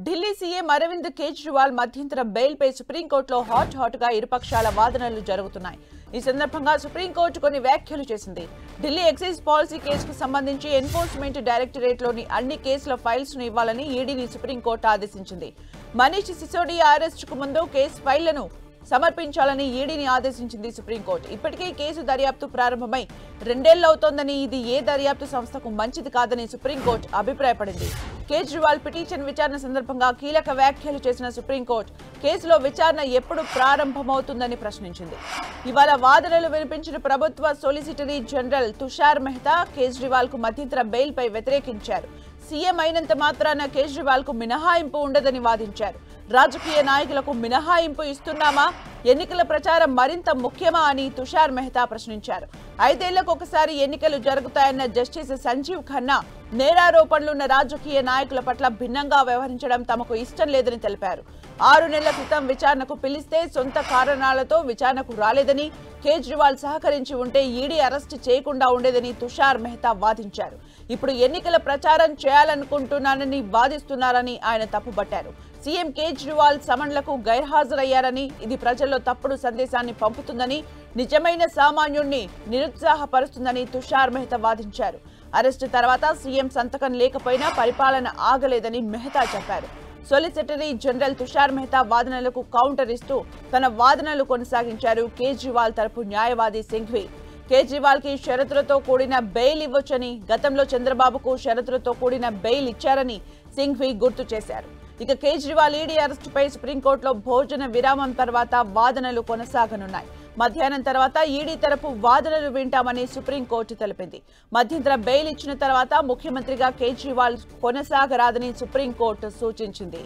Delhi CM Arvind Kejriwal మధ్యంతర బెయిల్పై సుప్రీంకోర్టులో హాట్గా ఇరుపక్షాల వాదనలు జరుగుతున్నాయి. ఈ సందర్భంగా సుప్రీంకోర్టు కొన్ని వ్యాఖ్యలు చేసింది. ఢిల్లీ ఎక్సైజ్ పాలసీ కేసుకు సంబంధించి ఎన్ఫోర్స్మెంట్ డైరెక్టరేట్లోని అన్ని కేసుల ఫైల్స్ ను ఇవ్వాలని ఈడీని సుప్రీంకోర్టు ఆదేశించింది. మనీష్ సిసోడియా అరెస్టుకు ముందు కేసు ఫైళ్లను సమర్పించాలని ఈడీని ఆదేశించింది సుప్రీంకోర్టు. ఇప్పటికే కేసు దర్యాప్తు ప్రారంభమై 2 ఏళ్లవుతోందని, ఇది ఏ దర్యాప్తు సంస్థకు మంచిది కాదని సుప్రీంకోర్టు అభిప్రాయపడింది. కేజ్రీవాల్ పిటిషన్ విచారణ సందర్భంగా కీలక వ్యాఖ్యలు చేసిన సుప్రీంకోర్టు కేసులో విచారణ ఎప్పుడు ప్రారంభమవుతుందని ప్రశ్నించింది. ఇవాళ వాదనలు వినిపించిన ప్రభుత్వ సొలిసిటరీ జనరల్ తుషార్ మెహతా కేజ్రీవాల్ కు మధ్యంతర బెయిల్ పై వ్యతిరేకించారు. సీఎం అయినంత మాత్రాన కేజ్రీవాల్ కు మినహాయింపు ఉండదని వాదించారు. రాజకీయ నాయకులకు మినహాయింపు ఇస్తున్నామా, ఎన్నికల ప్రచారం మరింత ముఖ్యమా అని తుషార్ మెహతా ప్రశ్నించారు. 5 ఏళ్లకు ఒకసారి ఎన్నికలు జరుగుతాయన్న జస్టిస్ సంజీవ్ ఖన్నా నేరారోపణలున్న రాజకీయ నాయకుల పట్ల భిన్నంగా వ్యవహరించడం తమకు ఇష్టం లేదని తెలిపారు. 6 నెలల క్రితం విచారణకు పిలిస్తే సొంత కారణాలతో విచారణకు రాలేదని, కేజ్రీవాల్ సహకరించి ఉంటే ఈడీ అరెస్ట్ చేయకుండా ఉండేదని తుషార్ మెహతా వాదించారు. ఇప్పుడు ఎన్నికల ప్రచారం చేయాలనుకుంటున్నానని వాదిస్తున్నారని ఆయన తప్పుపట్టారు. సీఎం కేజ్రీవాల్ సమన్లకు గైర్హాజరయ్యారని, ఇది ప్రజల్లో తప్పుడు సందేశాన్ని పంపుతుందని, నిజమైన సామాన్యుణ్ణి నిరుత్సాహపరుస్తుందని తుషార్ మెహతా వాదించారు. అరెస్టు తర్వాత సీఎం సంతకం లేకపోయినా పరిపాలన ఆగలేదని మెహతా చెప్పారు. సొలిసిటరీ జనరల్ తుషార్ మెహతా వాదనలకు కౌంటర్ ఇస్తూ తన వాదనలు కొనసాగించారు కేజ్రీవాల్ తరపు న్యాయవాది సింఘ్వి. కేజ్రీవాల్ కి షరతులతో కూడిన బెయిల్ ఇవ్వొచ్చని, గతంలో చంద్రబాబుకు షరతులతో కూడిన బెయిల్ ఇచ్చారని సింఘ్వి గుర్తు చేశారు. ఇక కేజ్రీవాల్ ఈడీ అరెస్టుపై సుప్రీంకోర్టులో భోజన విరామం తర్వాత వాదనలు కొనసాగనున్నాయి. మధ్యాహ్నం తర్వాత ఈడీ తరపు వాదనలు వింటామని సుప్రీంకోర్టు తెలిపింది. మధ్యంతర బెయిల్ ఇచ్చిన తర్వాత ముఖ్యమంత్రిగా కేజ్రీవాల్ కొనసాగరాదని సుప్రీంకోర్టు సూచించింది.